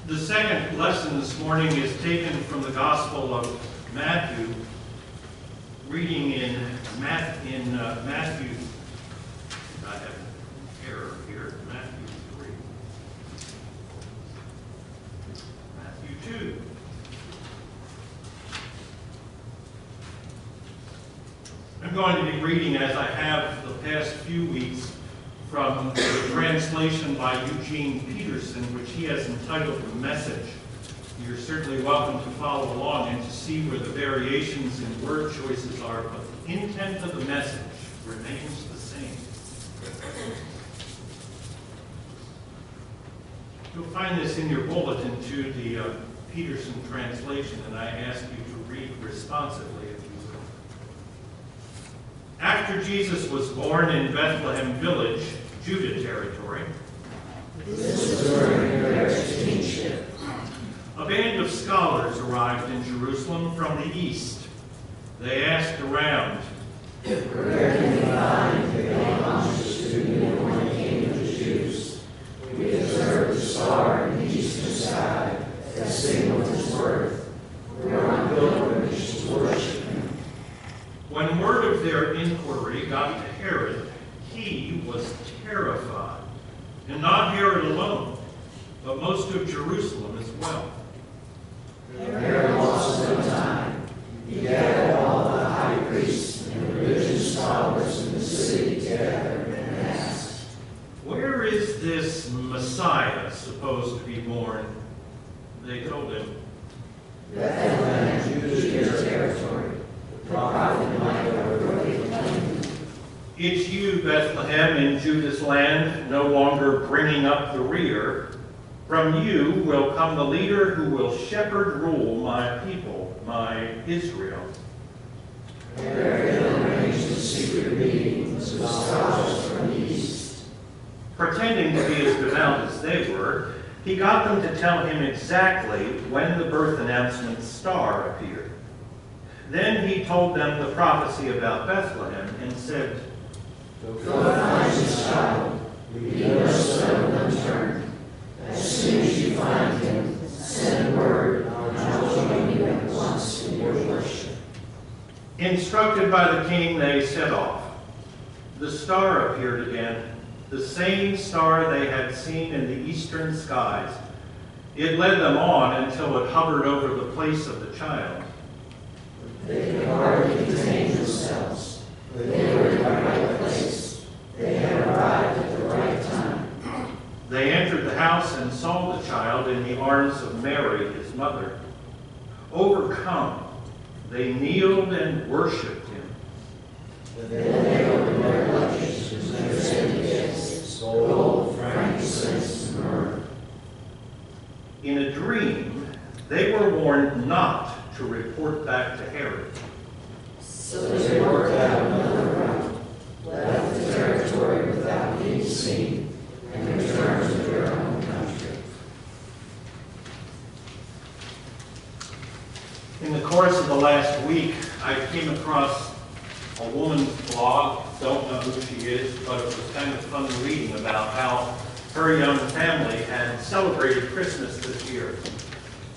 The second lesson this morning is taken from the Gospel of Matthew, reading in Matthew. I have an error here. Matthew 3. Matthew 2. I'm going to be reading, as I have the past few weeks, from the translation by Eugene Peterson, which he has entitled The Message. You're certainly welcome to follow along and to see where the variations in word choices are, but the intent of the message remains the same. You'll find this in your bulletin to the Peterson translation, and I ask you to read responsively if you will. After Jesus was born in Bethlehem village, Judah territory, this was during Herod's kingship, a band of scholars arrived in Jerusalem from the east. They asked around, "Where can we find the homage to the newborn King of the Jews? We observed the star in the eastern sky that signaled his birth. We're on pilgrimage to worship him." When word of their inquiry got to Herod, he was terrified. And not Herod alone, but most of Jerusalem as well. Herod lost no time. He gathered all the high priests and religious scholars in the city together and asked, "Where is this Messiah supposed to be born?" They told him, "Bethlehem, Judah territory. The prophet Micah wrote it plainly. It's you, Bethlehem, in Judah's land, no longer bringing up the rear. From you will come the leader who will shepherd rule my people, my Israel." Berryville arranged a secret meeting with scholars from the east. Pretending to be as devout as they were, he got them to tell him exactly when the birth announcement star appeared. Then he told them the prophecy about Bethlehem and said, "Go find this child, leave no stone unturned. As soon as you find him, send word, and I'll join you at once in your worship." Instructed by the king, they set off. The star appeared again, the same star they had seen in the eastern skies. It led them on until it hovered over the place of the child. They could hardly contain themselves, but they were in the right place. They had arrived at the right time. They entered the house and saw the child in the arms of Mary, his mother. Overcome, they kneeled and worshipped him. Then they opened their luggage and presented gifts, gold, frankincense, and myrrh. In a dream, they were warned not to report back to Herod. So they worked out another route, left the territory without being seen, and returned to their own country. In the course of the last week, I came across a woman's blog. Don't know who she is, but it was kind of fun reading about how her young family had celebrated Christmas this year.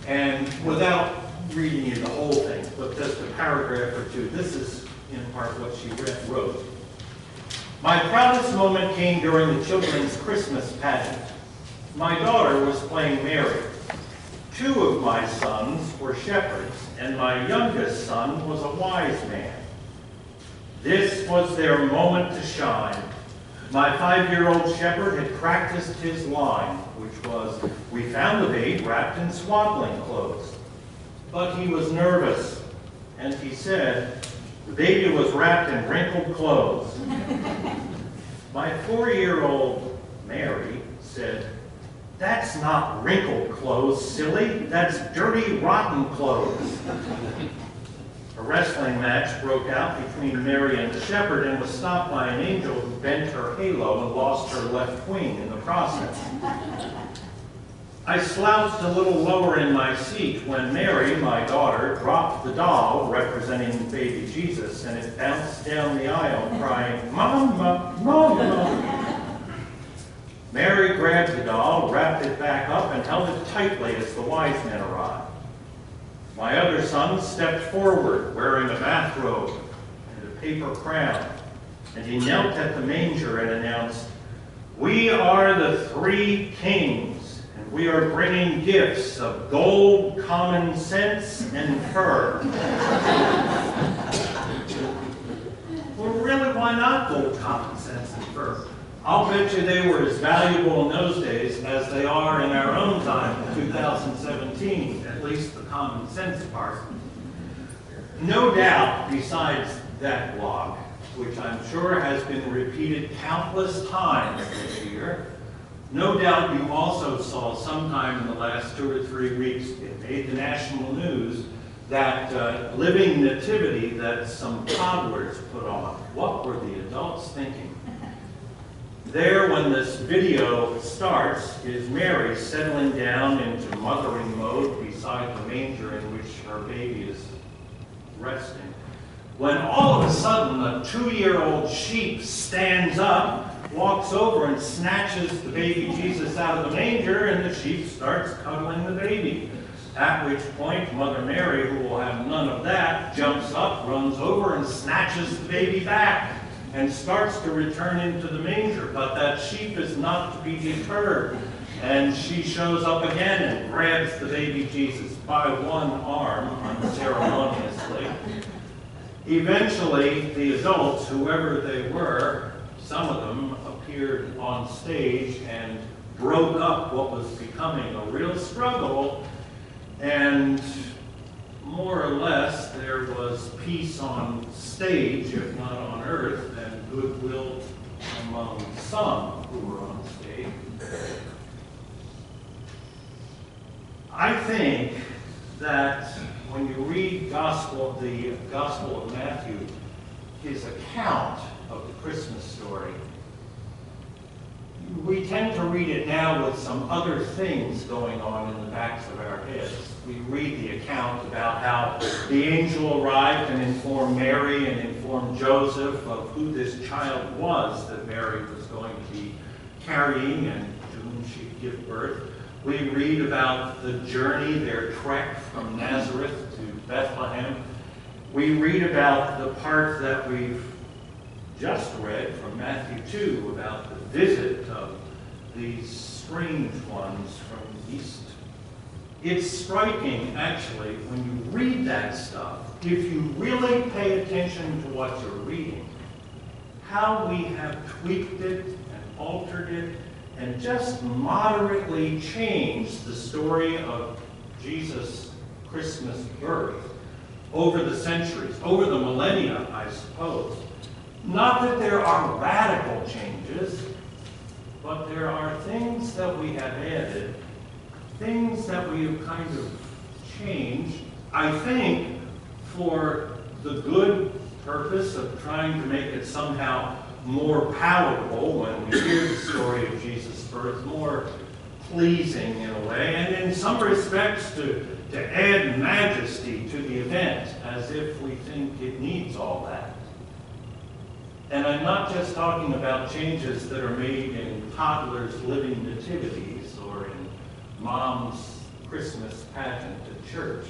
And without reading you the whole thing, but just a paragraph or two, this is in part what she wrote. "My proudest moment came during the children's Christmas pageant. My daughter was playing Mary. 2 of my sons were shepherds, and my youngest son was a wise man. This was their moment to shine. My 5-year-old shepherd had practiced his line, which was, 'We found the babe wrapped in swaddling clothes.' But he was nervous, and he said, 'The baby was wrapped in wrinkled clothes.' My 4-year-old Mary said, 'That's not wrinkled clothes, silly. That's dirty, rotten clothes.' A wrestling match broke out between Mary and the shepherd and was stopped by an angel who bent her halo and lost her left wing in the process. I slouched a little lower in my seat when Mary, my daughter, dropped the doll representing baby Jesus, and it bounced down the aisle crying, 'Mama, Mama.' Mary grabbed the doll, wrapped it back up, and held it tightly as the wise men arrived. My other son stepped forward, wearing a bathrobe and a paper crown, and he knelt at the manger and announced, "We are the three kings, and we are bringing gifts of gold, common sense, and fur." Well, really, why not gold, common sense, and fur? I'll bet you they were as valuable in those days as they are in our own time, in 2017, at least the common sense part. No doubt, besides that blog, which I'm sure has been repeated countless times this year, no doubt you also saw sometime in the last 2 or 3 weeks, it made the national news, that living nativity that some toddlers put on. What were the adults thinking? There, when this video starts, is Mary settling down into mothering mode beside the manger in which her baby is resting. When all of a sudden a 2-year-old sheep stands up, walks over and snatches the baby Jesus out of the manger, and the sheep starts cuddling the baby. At which point, Mother Mary, who will have none of that, jumps up, runs over, and snatches the baby back, and starts to return into the manger. But that sheep is not to be deterred, and she shows up again and grabs the baby Jesus by one arm unceremoniously. Eventually, the adults, whoever they were, some of them appeared on stage and broke up what was becoming a real struggle, and more or less there was peace on stage, if not on earth, and goodwill among some who were on stage. I think that when you read the Gospel of Matthew, his account of the Christmas story, we tend to read it now with some other things going on in the backs of our heads. We read the account about how the angel arrived and informed Mary and informed Joseph of who this child was that Mary was going to be carrying and to whom she'd give birth. We read about the journey, their trek from Nazareth to Bethlehem. We read about the part that we've just read from Matthew 2 about the visit of these strange ones from the east. It's striking, actually, when you read that stuff, if you really pay attention to what you're reading, how we have tweaked it and altered it and just moderately changed the story of Jesus' Christmas birth over the centuries, over the millennia, I suppose. Not that there are radical changes, but there are things that we have added, things that we have kind of changed, I think, for the good purpose of trying to make it somehow more palatable when we hear the story of Jesus' birth, more pleasing in a way, and in some respects to add majesty to the event, as if we think it needs all that. And I'm not just talking about changes that are made in toddlers' living nativities or in mom's Christmas pageant at church.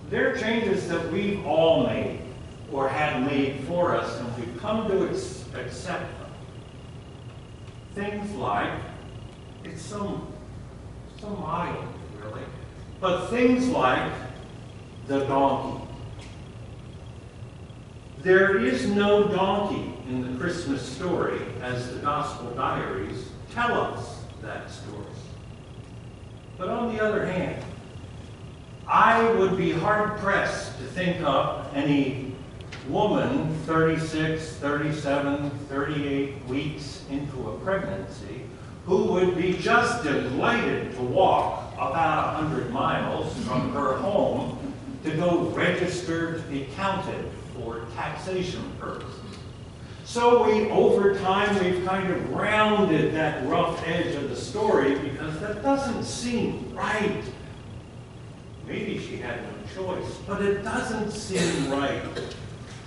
They're changes that we've all made or had made for us, and we've come to accept them. Things like, it's so mild, really, but things like the donkey. There is no donkey in the Christmas story, as the Gospel diaries tell us that story. But on the other hand, I would be hard-pressed to think of any woman 36, 37, 38 weeks into a pregnancy who would be just delighted to walk about 100 miles from her home to go register to be counted for taxation purposes. So over time, we've kind of rounded that rough edge of the story because that doesn't seem right. Maybe she had no choice, but it doesn't seem right.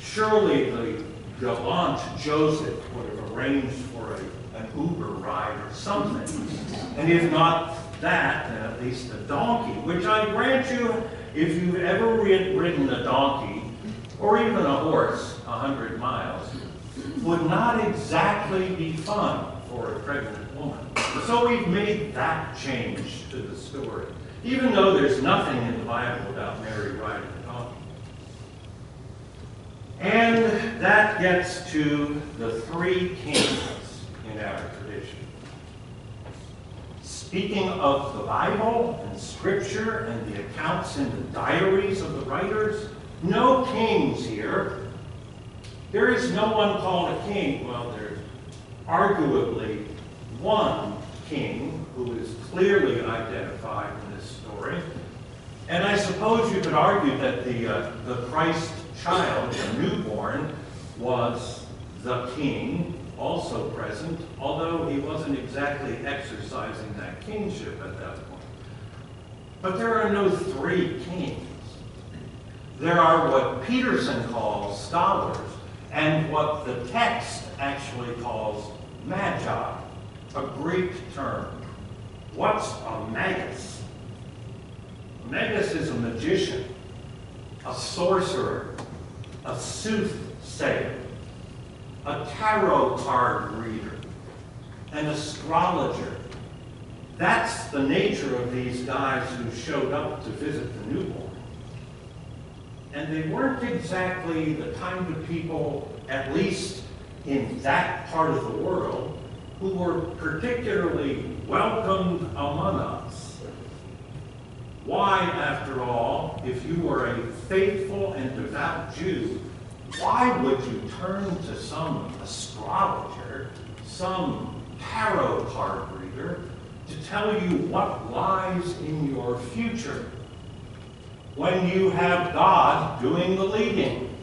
Surely the gallant Joseph would have arranged for a an Uber ride or something. And if not that, then at least a donkey, which I grant you, if you've ever ridden a donkey, or even a horse 100 miles, would not exactly be fun for a pregnant woman. So we've made that change to the story, even though there's nothing in the Bible about Mary riding a donkey. And that gets to the three kings in our tradition. Speaking of the Bible and Scripture and the accounts in the diaries of the writers, no kings here. There is no one called a king. Well, there's arguably one king who is clearly identified in this story. And I suppose you could argue that the Christ child, the newborn, was the king, also present, although he wasn't exactly exercising that kingship at that point. But there are no three kings. There are what Peterson calls scholars, and what the text actually calls magi, a Greek term. What's a magus? A magus is a magician, a sorcerer, a soothsayer, a tarot card reader, an astrologer. That's the nature of these guys who showed up to visit the newborn. And they weren't exactly the kind of people, at least in that part of the world, who were particularly welcomed among us. Why, after all, if you were a faithful and devout Jew, why would you turn to some astrologer, some tarot card reader, to tell you what lies in your future, when you have God doing the leading,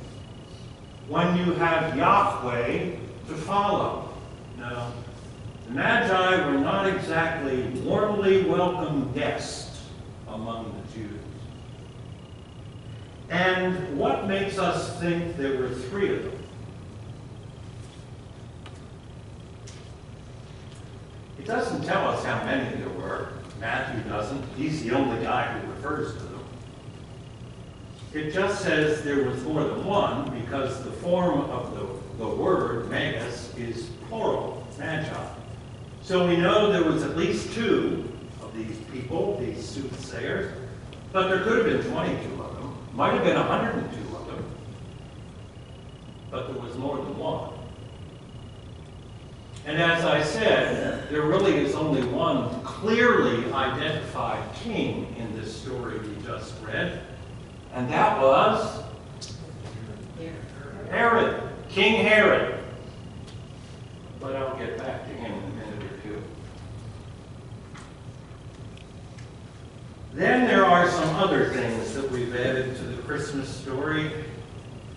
when you have Yahweh to follow? No, the Magi were not exactly warmly welcome guests among the Jews. And what makes us think there were three of them? It doesn't tell us how many there were. Matthew doesn't. He's the only guy who refers to them. It just says there was more than one because the form of the word, magus, is plural, magi. So we know there was at least two of these people, these soothsayers, but there could have been 22 of them. Might have been 102 of them, but there was more than one. And as I said, there really is only one clearly identified king in this story we just read, and that was Herod, King Herod. But I'll get back to him in a minute or two. Then there are some other things that we've added to the Christmas story,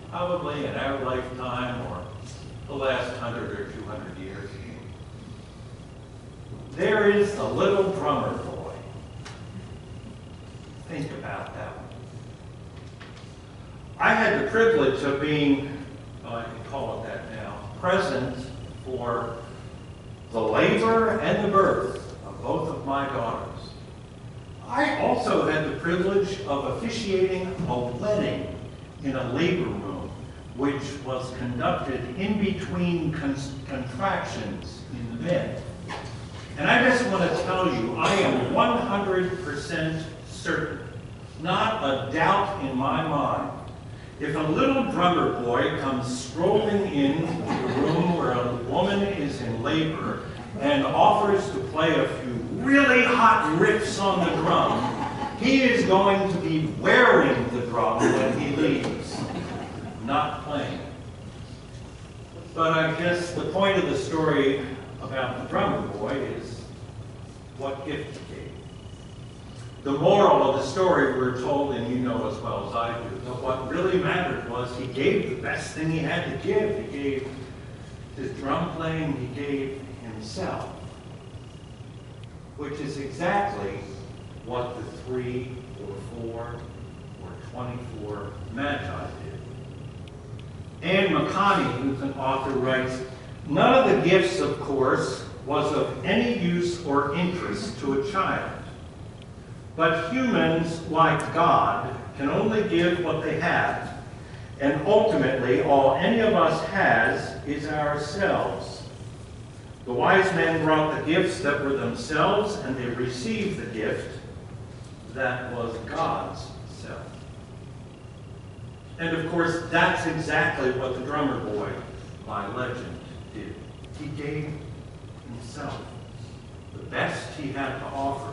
probably in our lifetime or the last 100 or 200 years. There is the little drummer boy. Think about that one. I had the privilege of being, I can call it that now, present for the labor and the birth of both of my daughters. I also had the privilege of officiating a wedding in a labor room, which was conducted in between contractions in the bed. And I just want to tell you, I am 100% certain, not a doubt in my mind, if a little drummer boy comes strolling into the room where a woman is in labor and offers to play a few really hot riffs on the drum, he is going to be wearing the drum when he leaves, not playing. But I guess the point of the story about the drummer boy is what gift he gave. The moral of the story we're told, and you know as well as I do, that what really mattered was he gave the best thing he had to give. He gave his drum playing, he gave himself, which is exactly what the 3 or 4 or 24 magi did. Anne McConney, who's an author, writes, "None of the gifts, of course, was of any use or interest to a child. But humans, like God, can only give what they have, and ultimately all any of us has is ourselves. The wise men brought the gifts that were themselves, and they received the gift that was God's self. And of course, that's exactly what the drummer boy, by legend, did. He gave himself, the best he had to offer.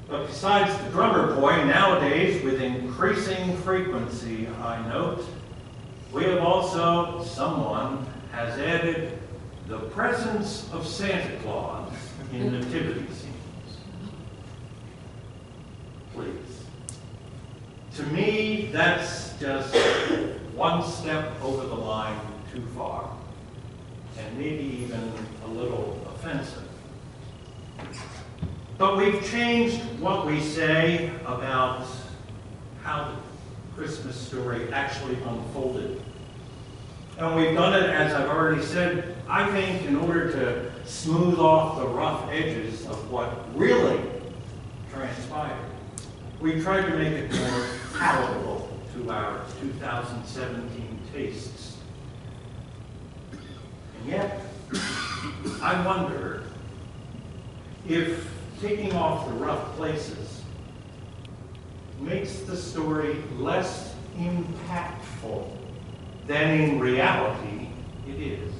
But besides the drummer boy, nowadays, with increasing frequency, I note, we have also, someone has added the presence of Santa Claus in nativity scenes. Please. To me, that's just one step over the line too far, and maybe even a little offensive. But we've changed what we say about how the Christmas story actually unfolded. And we've done it, as I've already said, I think in order to smooth off the rough edges of what really transpired. We tried to make it more palatable to our 2017 tastes. And yet, I wonder if taking off the rough places makes the story less impactful than in reality it is.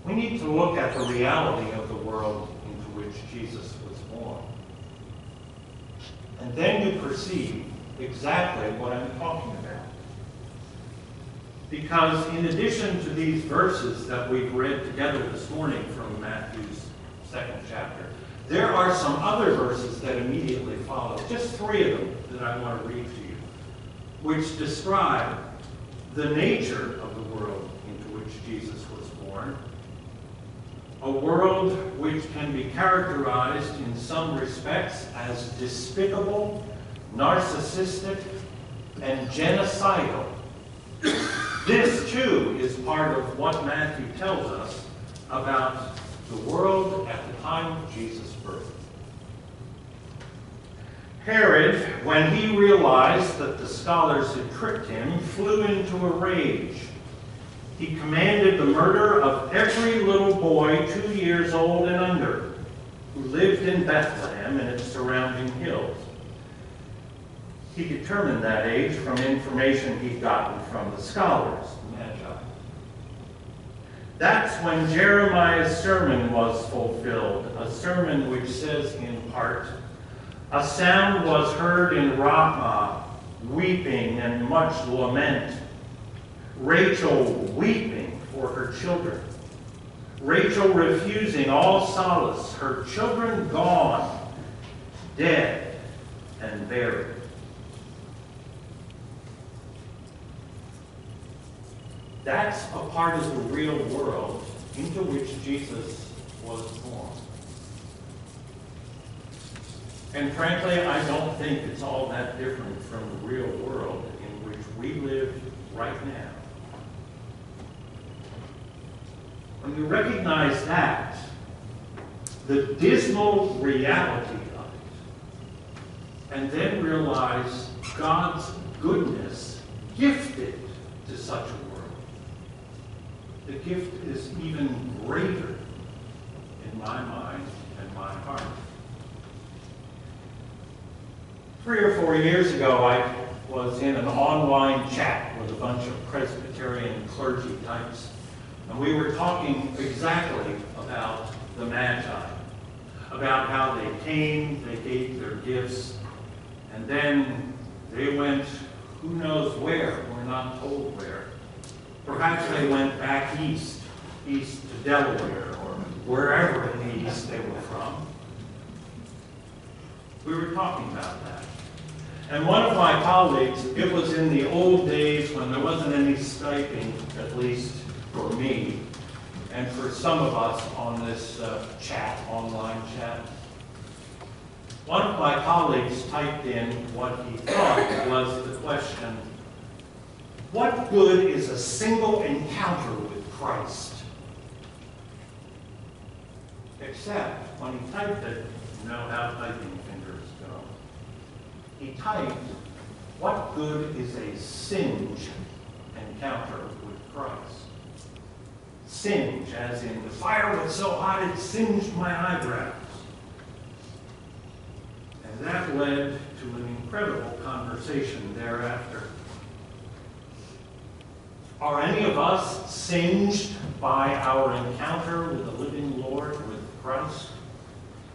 We need to look at the reality of the world into which Jesus was born. And then you perceive exactly what I'm talking about. Because in addition to these verses that we've read together this morning from Matthew's 2nd chapter, there are some other verses that immediately follow, just 3 of them that I want to read to you, which describe the nature of the world into which Jesus was born. A world which can be characterized in some respects as despicable, narcissistic, and genocidal. This, too, is part of what Matthew tells us about the world at the time of Jesus' birth. Herod, when he realized that the scholars had tricked him, flew into a rage. He commanded the murder of every little boy 2 years old and under who lived in Bethlehem and its surrounding hills. He determined that age from information he'd gotten from the scholars, the Magi. That's when Jeremiah's sermon was fulfilled, a sermon which says in part, "A sound was heard in Ramah, weeping and much lament. Rachel weeping for her children. Rachel refusing all solace, her children gone, dead and buried." That's a part of the real world into which Jesus was born. And frankly, I don't think it's all that different from the real world in which we live right now. When you recognize that, the dismal reality of it, and then realize God's goodness gifted to such a world, the gift is even greater in my mind and my heart. 3 or 4 years ago, I was in an online chat with a bunch of Presbyterian clergy types, and we were talking exactly about the Magi, about how they came, they gave their gifts, and then they went who knows where, we're not told where. Perhaps they went back east to Delaware, or wherever in the east they were from. We were talking about that. And one of my colleagues, it was in the old days when there wasn't any Skyping, at least for me, and for some of us on this online chat. One of my colleagues typed in what he thought was the question, what good is a single encounter with Christ. Except when he typed it, you know how typing fingers go. He typed, "What good is a singe encounter with Christ?" Singe, as in the fire was so hot it singed my eyebrows. And that led to an incredible conversation thereafter. Are any of us singed by our encounter with the living Lord, with Christ?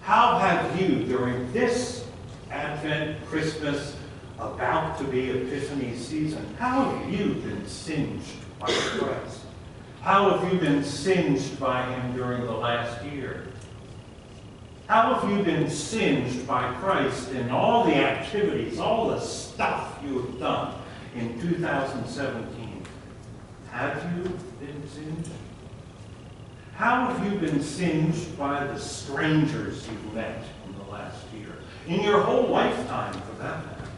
How have you, during this Advent, Christmas, about to be Epiphany season, how have you been singed by Christ? How have you been singed by him during the last year? How have you been singed by Christ in all the activities, all the stuff you have done in 2017? Have you been singed? How have you been singed by the strangers you've met in the last year? In your whole lifetime, for that matter.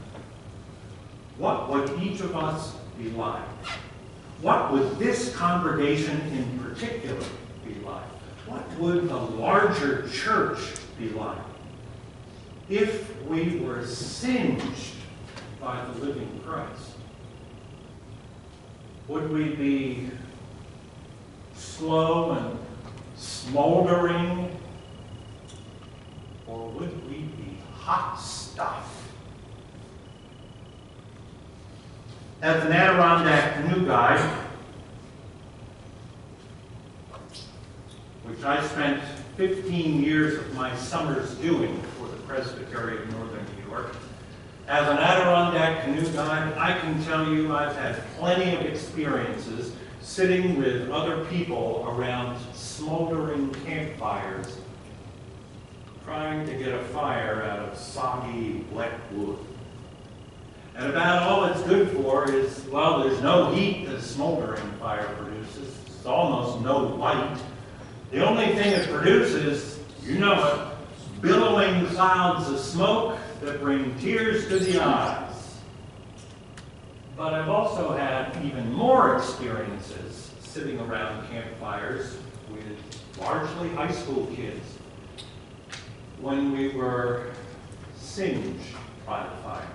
What would each of us be like? What would this congregation in particular be like? What would the larger church be like if we were singed by the living Christ? Would we be slow and smoldering, or would we be hot stuff? As an Adirondack canoe guide, which I spent 15 years of my summers doing for the Presbyterian of Northern New York, as an Adirondack canoe guide, I can tell you I've had plenty of experiences sitting with other people around smoldering campfires, trying to get a fire out of soggy black wood. And about all it's good for is, well, there's no heat that a smoldering fire produces. There's almost no light. The only thing it produces, you know it, billowing clouds of smoke that bring tears to the eyes. But I've also had even more experiences sitting around campfires with largely high school kids when we were singed by the fire.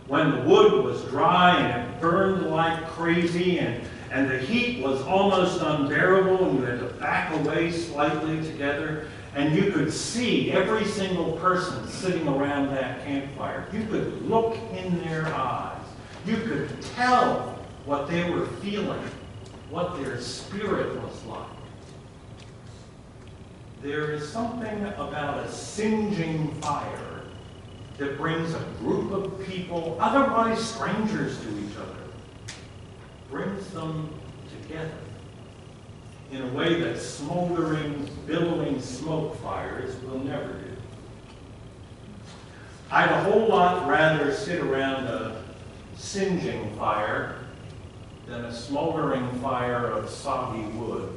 When the wood was dry and it burned like crazy and the heat was almost unbearable and you had to back away slightly together, and you could see every single person sitting around that campfire. You could look in their eyes. You could tell what they were feeling, what their spirit was like. There is something about a singeing fire that brings a group of people, otherwise strangers to each other, brings them together in a way that smoldering, billowing smoke fires will never do. I'd a whole lot rather sit around a singeing fire than a smoldering fire of soggy wood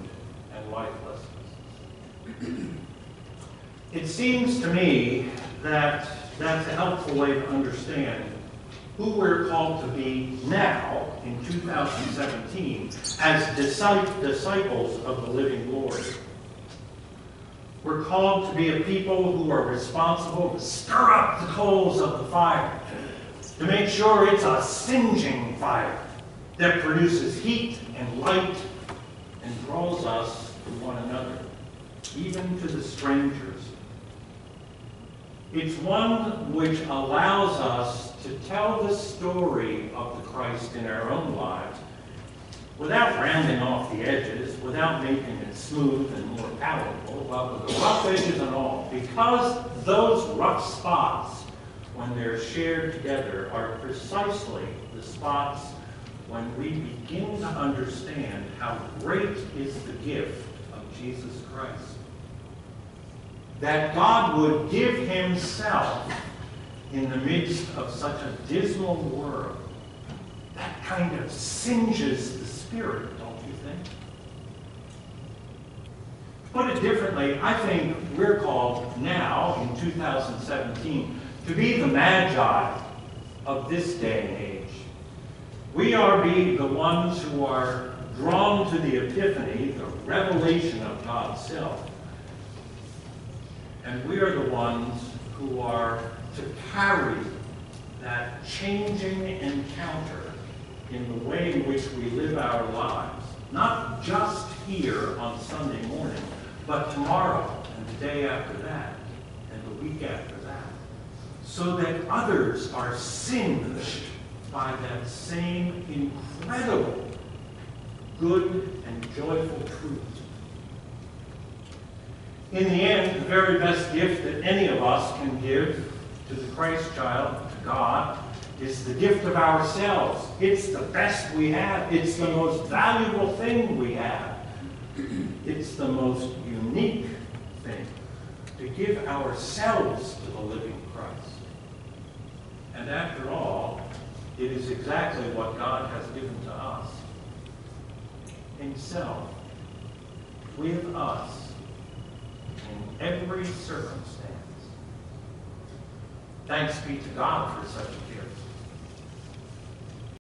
and lifelessness. It seems to me that that's a helpful way to understand who we're called to be now in 2017 as disciples of the living Lord. We're called to be a people who are responsible to stir up the coals of the fire, to make sure it's a singeing fire that produces heat and light and draws us to one another, even to the strangers. It's one which allows us to tell the story of the Christ in our own lives without rounding off the edges, without making it smooth and more palatable, but with the rough edges and all, because those rough spots, when they're shared together, are precisely the spots when we begin to understand how great is the gift of Jesus Christ. That God would give himself in the midst of such a dismal world, that kind of singes the spirit, don't you think? To put it differently, I think we're called now, in 2017, to be the magi of this day and age. We are the ones who are drawn to the epiphany, the revelation of God's self. And we are the ones who are to carry that changing encounter in the way in which we live our lives, not just here on Sunday morning, but tomorrow and the day after that and the week after that, so that others are singed by that same incredible good and joyful truth. In the end, the very best gift that any of us can give to the Christ child, to God, is the gift of ourselves. It's the best we have. It's the most valuable thing we have. It's the most unique thing, to give ourselves to the living Christ. And after all, it is exactly what God has given to us. Himself, with us, in every circumstance. Thanks be to God for such a gift.